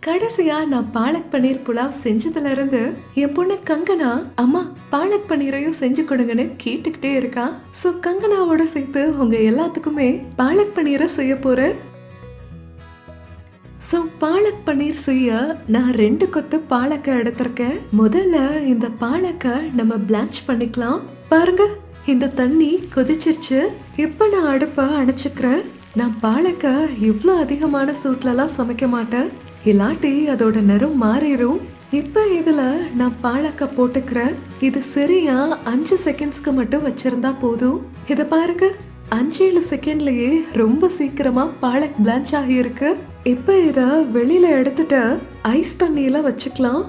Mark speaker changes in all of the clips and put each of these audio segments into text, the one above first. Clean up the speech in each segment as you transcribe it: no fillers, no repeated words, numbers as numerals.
Speaker 1: கடைசியா நான் பாலக் பன்னீர் புலாவ் செஞ்சதுல இருந்து என் பொண்ணு கங்கனா அம்மா பாலக் பன்னீரையும் செஞ்சு கொடுங்கன்னு கேட்டுக்கிட்டே இருக்கா. சோ கங்கனாவோட சேர்த்து உங்க எல்லாத்துக்குமே பாலக் பன்னீரை செய்ய போறேன். சோ பாலக் பன்னீர் செய்ய நான் 2 கொத்து பாலக்கை எடுத்திருக்கேன். முதல்ல இந்த பாலக்கை நம்ம பிளான்ச் பண்ணிக்கலாம். பாருங்க, இந்த தண்ணி கொதிச்சிருச்சு. இப்ப நான் அடுப்பை அணைச்சுக்கிறேன். நான் பாலக்கை இவ்வளோ அதிகமான சூட்லலாம் சமைக்க மாட்டேன், இல்லாட்டி அதோட நிறம் மாறிடும். இப்ப இதுல நான் பாலக்கை போட்டுக்கிறேன். இது சரியா 5 செகண்ட்ஸ்க்கு மட்டும் வச்சிருந்தா போதும். இத பாருங்க, 5-7 செகண்ட்லயே ரொம்ப சீக்கிரமா பாலக் பிளான்ச் ஆகியிருக்கு. இப்ப இத வெளியில எடுத்துட்டு ஐஸ் தண்ணியில வச்சுக்கலாம்.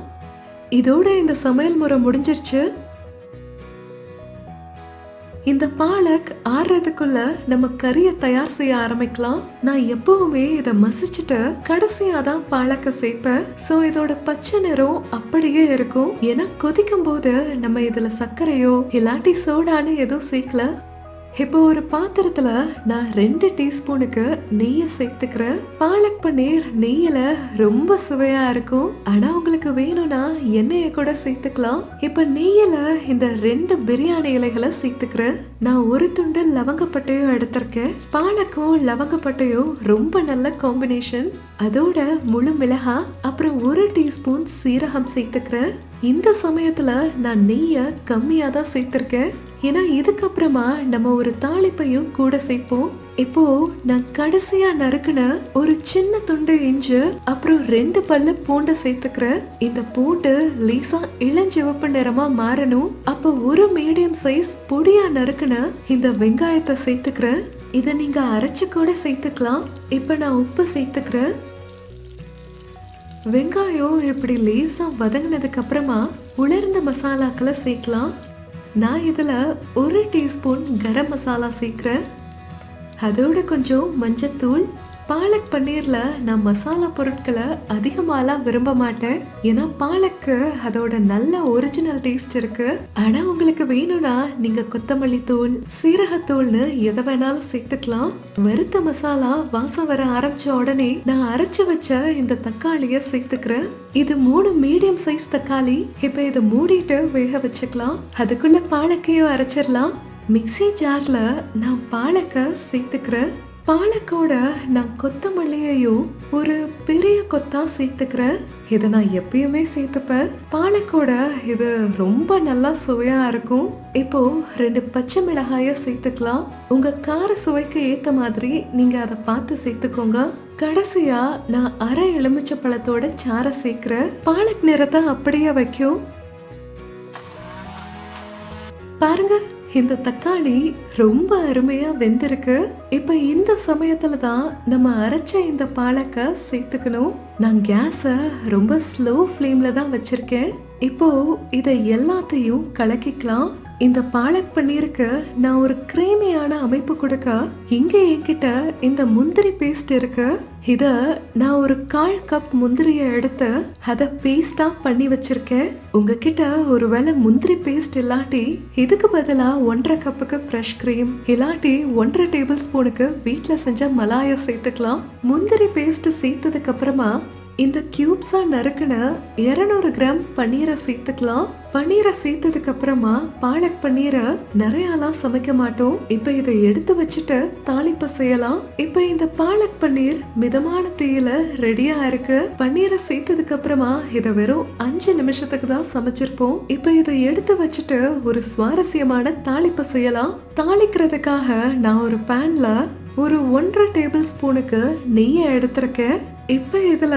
Speaker 1: இதோட இந்த சமையல் முறை முடிஞ்சிருச்சு. இந்த பாலக் ஆறுறதுக்குள்ள நம்ம கறியை தயார் செய்ய ஆரம்பிக்கலாம். நான் எப்பவுமே இதை மசிச்சுட்டு கடைசியா தான் பாலக்க சேர்ப்பேன். சோ இதோட பச்சை நிறம் அப்படியே இருக்கும். ஏன்னா கொதிக்கும் போது நம்ம இதுல சர்க்கரையோ இல்லாட்டி சோடான்னு எதுவும் சேர்க்கல. இப்போ ஒரு பாத்திரத்துல நான் 2 டீஸ்பூனுக்கு நெய்யை சேர்த்துக்கிறேன். பாலக் பன்னீர் நெய்யில ரொம்ப சுவையா இருக்கும். ஆனா உங்களுக்கு வேணும்னா எண்ணெயை கூட சேர்த்துக்கலாம். இப்ப நெய்யில இந்த 2 பிரியாணி இலைகளை சேர்த்துக்கிறேன். நான் ஒரு துண்டு லவங்கப்பட்டையும் எடுத்திருக்கேன். பாலக்கும் லவங்கப்பட்டையும் ரொம்ப நல்ல காம்பினேஷன். அதோட முழு மிளகா, அப்புறம் 1 டீஸ்பூன் சீரகம் சேர்த்துக்கிறேன். இந்த சமயத்துல நான் நெய்யை கம்மியா தான் சேர்த்திருக்கேன். ஏன்னா இதுக்கப்புறமா நம்ம ஒரு தாளிப்பையும் கூட சேர்ப்போம். இப்போ நான் கடைசியா நறுக்குன ஒரு சின்ன துண்டு இஞ்சி, அப்புறம் 2 பல்லு பூண்டை சேர்த்துக்கிறேன். இந்த பூண்டு லேசா இளஞ்சிவப்பு நிறமா மாறணும். அப்ப ஒரு மீடியம் சைஸ் பொடியா நறுக்குன இந்த வெங்காயத்தை சேர்த்துக்கிறேன். இதை நீங்க அரைச்சு கூட சேர்த்துக்கலாம். இப்ப நான் உப்பு சேர்த்துக்கிறேன். வெங்காயம் இப்படி லேசா வதங்கினதுக்கு அப்புறமா உலர்ந்த மசாலாக்களை சேர்க்கலாம். நான் இதுல 1 டீஸ்பூன் கரம் மசாலா சேர்க்கிறேன். அதோட கொஞ்சம் மஞ்சத்தூள். பாலக் பன்னீர்ல நான் மசாலா பொருட்களை அதிகமாலாம் விரும்ப மாட்டேன். ஏன்னா பாலக்கு அதோட நல்ல ஒரிஜினல் டேஸ்ட் இருக்கு. ஆனா உங்களுக்கு வேணும்னா நீங்க கொத்தமல்லி தூள், சீரகத்தூள்னு எதை வேணாலும் சேர்த்துக்கலாம். வறுத்த மசாலா வாசம் வர ஆரம்பிச்ச உடனே நான் அரைச்சு வச்ச இந்த தக்காளிய சேர்த்துக்கிறேன். இது 3 மீடியம் சைஸ் தக்காளி. இப்ப இதை மூடிட்டு வேக வச்சுக்கலாம். அதுக்குள்ள பாலக்கையும் அரைச்சிடலாம். மிக்ஸி ஜார்ல நான் பாலக்கை சேர்த்துக்கிறேன். பாலக்கோட நான் கொத்தமல்லியையும் ஒரு பெரிய கொத்தா சேர்த்துக்கிறேன். இதை நான் எப்பயுமே சேர்த்துப்பேன். பாலக்கோட இது ரொம்ப நல்லா சுவையா இருக்கும். இப்போ 2 பச்சை மிளகாய சேர்த்துக்கலாம். உங்க கார சுவைக்கு ஏத்த மாதிரி நீங்க அதை பார்த்து சேர்த்துக்கோங்க. கடைசியா நான் அரை எலுமிச்சை பழத்தோட சாறை சேர்க்கிறேன். பாலக் நிறத்தை அப்படியே வைக்கும். பாருங்க, இந்த தக்காளி ரொம்ப அருமையா வெந்திருக்கு. இப்ப இந்த சமயத்துல தான் நம்ம அரைச்ச இந்த பாலக்கை சேர்த்துக்கணும். நான் கேஸ ரொம்ப ஸ்லோ ஃப்ளேம்ல தான் வச்சிருக்கேன். இப்போ இதை எல்லாத்தையும் கலக்கிக்கலாம். இந்த பாலக் பன்னீருக்கு நான் ஒரு கிரீமியான அமைப்பு கொடுக்க இங்க என்கிட்ட இந்த முந்திரி பேஸ்ட் இருக்கு. இத நான் ஒரு 1/4 கப் முந்திரிய எடுத்து அத பேஸ்டா பண்ணி வச்சிருக்கேன். உங்ககிட்ட ஒருவேளை முந்திரி பேஸ்ட் இல்லாட்டி இதுக்கு பதிலா 1/2 கப்புக்கு ஃப்ரெஷ் கிரீம் இல்லாட்டி 1/2 டேபிள் ஸ்பூனுக்கு வீட்ல செஞ்ச மலாயை சேர்த்துக்கலாம். முந்திரி பேஸ்ட் சேர்த்ததுக்கு அப்புறமா இந்த கியூப்ஸா நறுக்குன 200 கிராம் பன்னீரை சேர்த்துக்கலாம். பன்னீரை சேர்த்ததுக்கு அப்புறமா பாலக் பன்னீரை நிறையலாம் சமைக்க மாட்டோம். இப்ப இதை எடுத்து வச்சுட்டு தாளிப்பு செய்யலாம். இப்ப இந்த பாலக் பன்னீர் மிதமான தீயில ரெடியா இருக்கு. பன்னீரை சேர்த்ததுக்கு அப்புறமா இதை வெறும் 5 நிமிஷத்துக்கு தான் சமைச்சிருப்போம். இப்ப இதை எடுத்து வச்சுட்டு ஒரு சுவாரஸ்யமான தாளிப்பு செய்யலாம். தாளிக்கிறதுக்காக நான் ஒரு பேன்ல ஒரு 1/2 டேபிள் ஸ்பூனுக்கு நெய்யை எடுத்திருக்கேன். இப்ப இதுல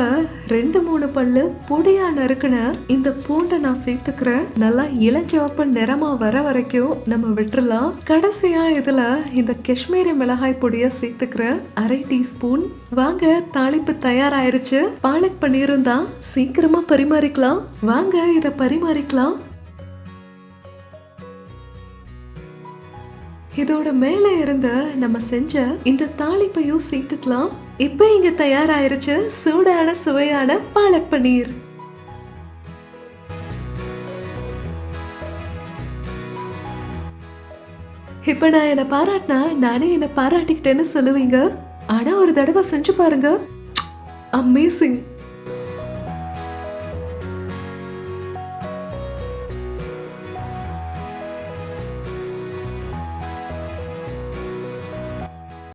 Speaker 1: 2-3 பல்லு பொடியா நறுக்குன இந்த பூண்டை நான் சேர்த்துக்கிறேன். நல்லா இளஞ்சிவப்பு நிறமா வர வரைக்கும் நம்ம விட்டுறலாம். கடைசியா இதுல இந்த காஷ்மீரி மிளகாய் பொடியை சேர்த்துக்கிறேன், 1/2 டீஸ்பூன். வாங்க, தாளிப்பு தயாராயிருச்சு. பாலக் பன்னீரும் தான், சீக்கிரமா பரிமாறிக்கலாம். வாங்க இத பரிமாறிக்கலாம். இதோட மேல இருந்த நம்ம செஞ்ச இந்த தாளிப்பையும் சேர்த்துக்கலாம். இப்ப இங்க தயாராயிருச்சு சூடான சுவையான பாலக் பன்னீர். இப்ப நான் என்ன பாராட்டினா நானே என்ன பாராட்டிக்கிட்டேன்னு சொல்லுவீங்க. ஆனா ஒரு தடவை செஞ்சு பாருங்க, அமேசிங்.